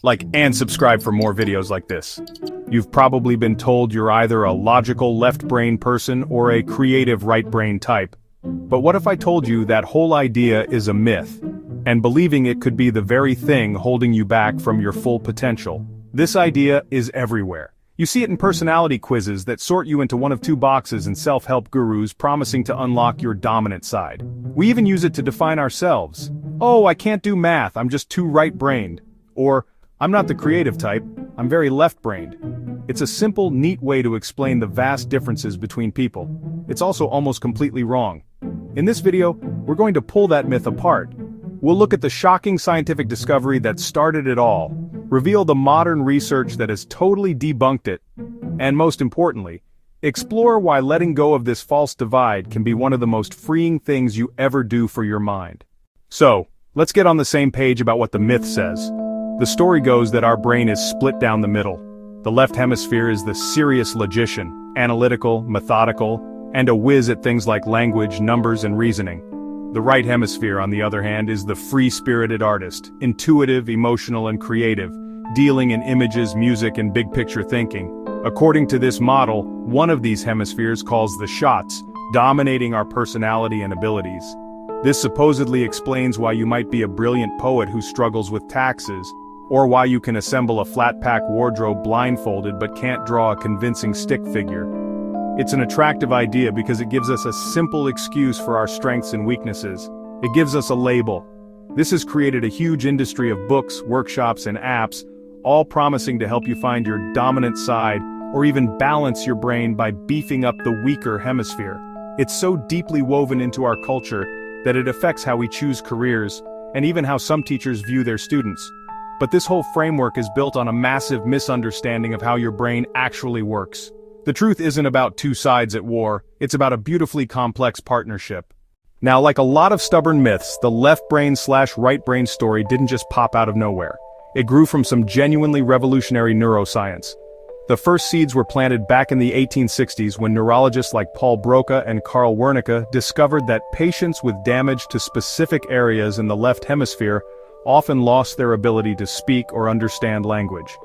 Like and subscribe for more videos like this. You've probably been told you're either a logical left brain person or a creative right brain type. But what if I told you that whole idea is a myth, and believing it could be the very thing holding you back from your full potential? This idea is everywhere. You see it in personality quizzes that sort you into one of two boxes and self-help gurus promising to unlock your dominant side. We even use it to define ourselves. Oh, I can't do math, I'm just too right-brained. Or, I'm not the creative type, I'm very left-brained. It's a simple, neat way to explain the vast differences between people. It's also almost completely wrong. In this video, we're going to pull that myth apart. We'll look at the shocking scientific discovery that started it all, reveal the modern research that has totally debunked it, and most importantly, explore why letting go of this false divide can be one of the most freeing things you ever do for your mind. So, let's get on the same page about what the myth says. The story goes that our brain is split down the middle. The left hemisphere is the serious logician, analytical, methodical, and a whiz at things like language, numbers, and reasoning. The right hemisphere, on the other hand, is the free-spirited artist, intuitive, emotional, and creative, dealing in images, music, and big-picture thinking. According to this model, one of these hemispheres calls the shots, dominating our personality and abilities. This supposedly explains why you might be a brilliant poet who struggles with taxes, or why you can assemble a flat-pack wardrobe blindfolded but can't draw a convincing stick figure. It's an attractive idea because it gives us a simple excuse for our strengths and weaknesses. It gives us a label. This has created a huge industry of books, workshops, and apps, all promising to help you find your dominant side, or even balance your brain by beefing up the weaker hemisphere. It's so deeply woven into our culture that it affects how we choose careers, and even how some teachers view their students. But this whole framework is built on a massive misunderstanding of how your brain actually works. The truth isn't about two sides at war, it's about a beautifully complex partnership. Now, like a lot of stubborn myths, the left brain/right brain story didn't just pop out of nowhere. It grew from some genuinely revolutionary neuroscience. The first seeds were planted back in the 1860s when neurologists like Paul Broca and Carl Wernicke discovered that patients with damage to specific areas in the left hemisphere often lost their ability to speak or understand language.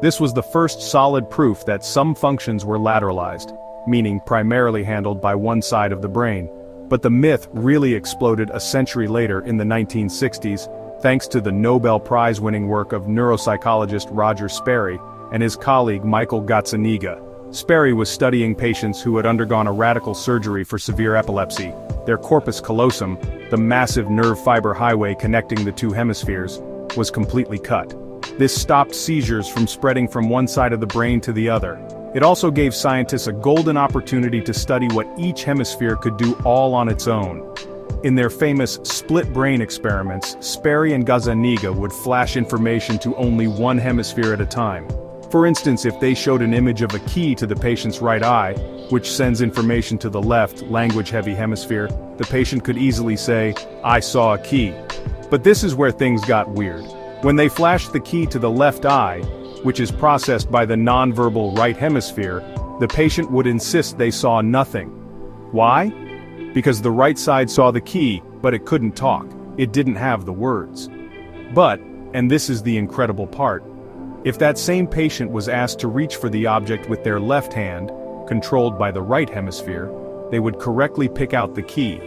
This was the first solid proof that some functions were lateralized, meaning primarily handled by one side of the brain. But the myth really exploded a century later in the 1960s, thanks to the Nobel Prize-winning work of neuropsychologist Roger Sperry and his colleague Michael Gazzaniga. Sperry was studying patients who had undergone a radical surgery for severe epilepsy. Their corpus callosum, the massive nerve fiber highway connecting the two hemispheres, was completely cut. This stopped seizures from spreading from one side of the brain to the other. It also gave scientists a golden opportunity to study what each hemisphere could do all on its own. In their famous split brain experiments, Sperry and Gazzaniga would flash information to only one hemisphere at a time. For instance, if they showed an image of a key to the patient's right eye, which sends information to the left, language-heavy hemisphere, the patient could easily say, "I saw a key." But this is where things got weird. When they flashed the key to the left eye, which is processed by the nonverbal right hemisphere, the patient would insist they saw nothing. Why? Because the right side saw the key, but it couldn't talk. It didn't have the words. But, and this is the incredible part, if that same patient was asked to reach for the object with their left hand, controlled by the right hemisphere, they would correctly pick out the key,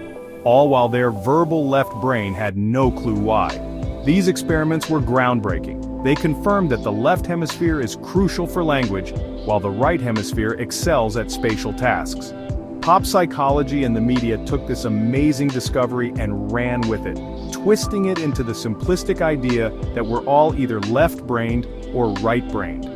all while their verbal left brain had no clue why. These experiments were groundbreaking. They confirmed that the left hemisphere is crucial for language, while the right hemisphere excels at spatial tasks. Pop psychology and the media took this amazing discovery and ran with it, twisting it into the simplistic idea that we're all either left-brained or right-brained.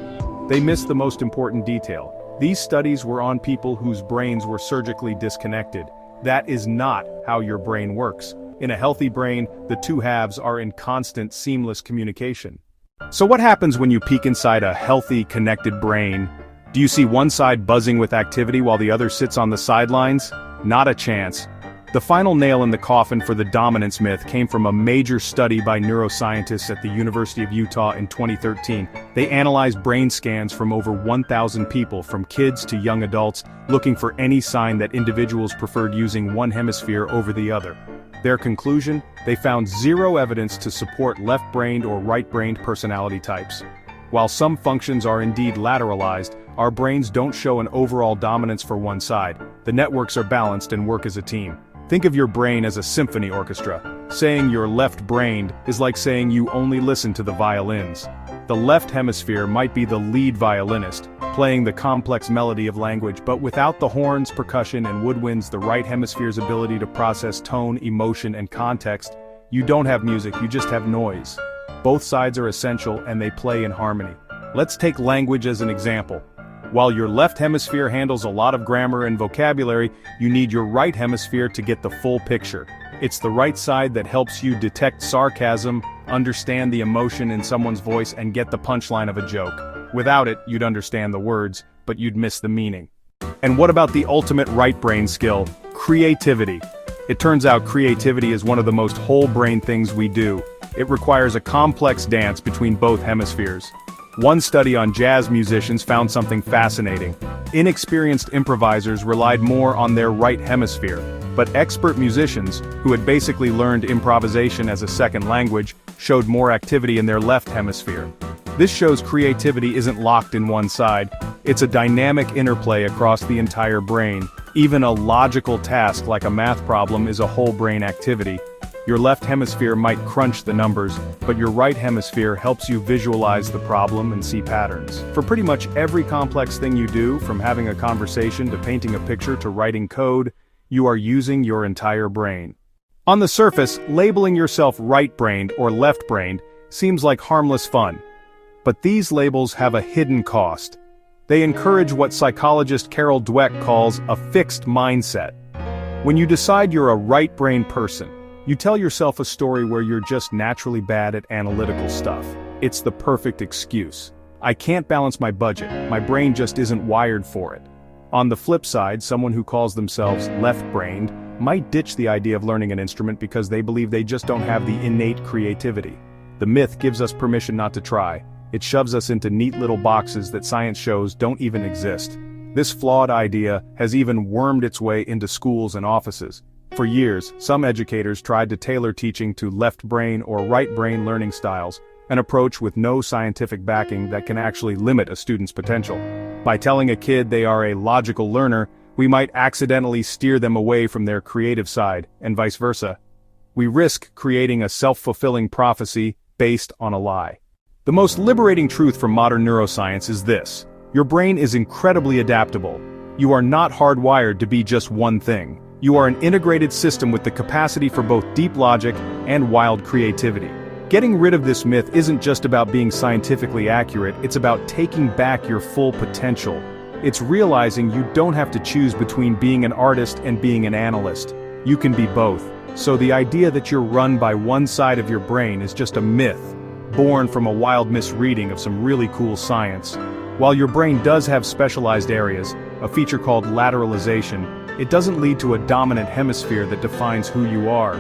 They missed the most important detail. These studies were on people whose brains were surgically disconnected. That is not how your brain works. In a healthy brain, the two halves are in constant, seamless communication. So what happens when you peek inside a healthy, connected brain? Do you see one side buzzing with activity while the other sits on the sidelines? Not a chance. The final nail in the coffin for the dominance myth came from a major study by neuroscientists at the University of Utah in 2013, They analyzed brain scans from over 1,000 people, from kids to young adults, looking for any sign that individuals preferred using one hemisphere over the other. Their conclusion? They found zero evidence to support left-brained or right-brained personality types. While some functions are indeed lateralized, our brains don't show an overall dominance for one side. The networks are balanced and work as a team. Think of your brain as a symphony orchestra. Saying you're left-brained is like saying you only listen to the violins. The left hemisphere might be the lead violinist, playing the complex melody of language, but without the horns, percussion, and woodwinds, the right hemisphere's ability to process tone, emotion, and context, you don't have music, you just have noise. Both sides are essential and they play in harmony. Let's take language as an example. While your left hemisphere handles a lot of grammar and vocabulary, you need your right hemisphere to get the full picture. It's the right side that helps you detect sarcasm, understand the emotion in someone's voice, and get the punchline of a joke. Without it, you'd understand the words, but you'd miss the meaning. And what about the ultimate right brain skill? Creativity. It turns out creativity is one of the most whole brain things we do. It requires a complex dance between both hemispheres. One study on jazz musicians found something fascinating. Inexperienced improvisers relied more on their right hemisphere, but expert musicians, who had basically learned improvisation as a second language, showed more activity in their left hemisphere. This shows creativity isn't locked in one side, it's a dynamic interplay across the entire brain. Even a logical task like a math problem is a whole brain activity. Your left hemisphere might crunch the numbers, but your right hemisphere helps you visualize the problem and see patterns. For pretty much every complex thing you do, from having a conversation to painting a picture to writing code, you are using your entire brain. On the surface, labeling yourself right-brained or left-brained seems like harmless fun. But these labels have a hidden cost. They encourage what psychologist Carol Dweck calls a fixed mindset. When you decide you're a right-brained person, you tell yourself a story where you're just naturally bad at analytical stuff. It's the perfect excuse. I can't balance my budget, my brain just isn't wired for it. On the flip side, someone who calls themselves left-brained might ditch the idea of learning an instrument because they believe they just don't have the innate creativity. The myth gives us permission not to try. It shoves us into neat little boxes that science shows don't even exist. This flawed idea has even wormed its way into schools and offices. For years, some educators tried to tailor teaching to left brain or right brain learning styles, an approach with no scientific backing that can actually limit a student's potential. By telling a kid they are a logical learner, we might accidentally steer them away from their creative side, and vice versa. We risk creating a self-fulfilling prophecy based on a lie. The most liberating truth from modern neuroscience is this: your brain is incredibly adaptable. You are not hardwired to be just one thing. You are an integrated system with the capacity for both deep logic and wild creativity. Getting rid of this myth isn't just about being scientifically accurate, it's about taking back your full potential. It's realizing you don't have to choose between being an artist and being an analyst. You can be both. So the idea that you're run by one side of your brain is just a myth, born from a wild misreading of some really cool science. While your brain does have specialized areas, a feature called lateralization, it doesn't lead to a dominant hemisphere that defines who you are.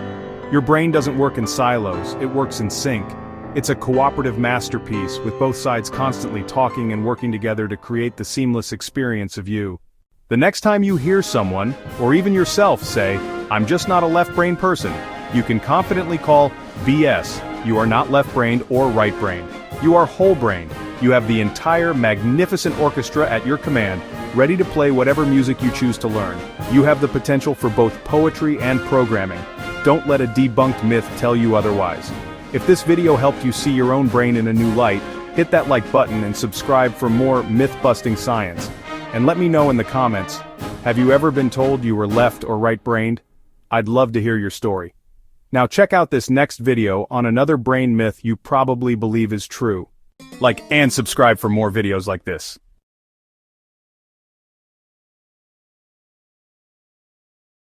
Your brain doesn't work in silos, it works in sync. It's a cooperative masterpiece, with both sides constantly talking and working together to create the seamless experience of you. The next time you hear someone, or even yourself, say, "I'm just not a left-brained person," you can confidently call BS. You are not left-brained or right-brained. You are whole-brained. You have the entire magnificent orchestra at your command, ready to play whatever music you choose to learn. You have the potential for both poetry and programming. Don't let a debunked myth tell you otherwise. If this video helped you see your own brain in a new light, hit that like button and subscribe for more myth-busting science. And let me know in the comments, have you ever been told you were left or right-brained? I'd love to hear your story. Now check out this next video on another brain myth you probably believe is true. Like and subscribe for more videos like this.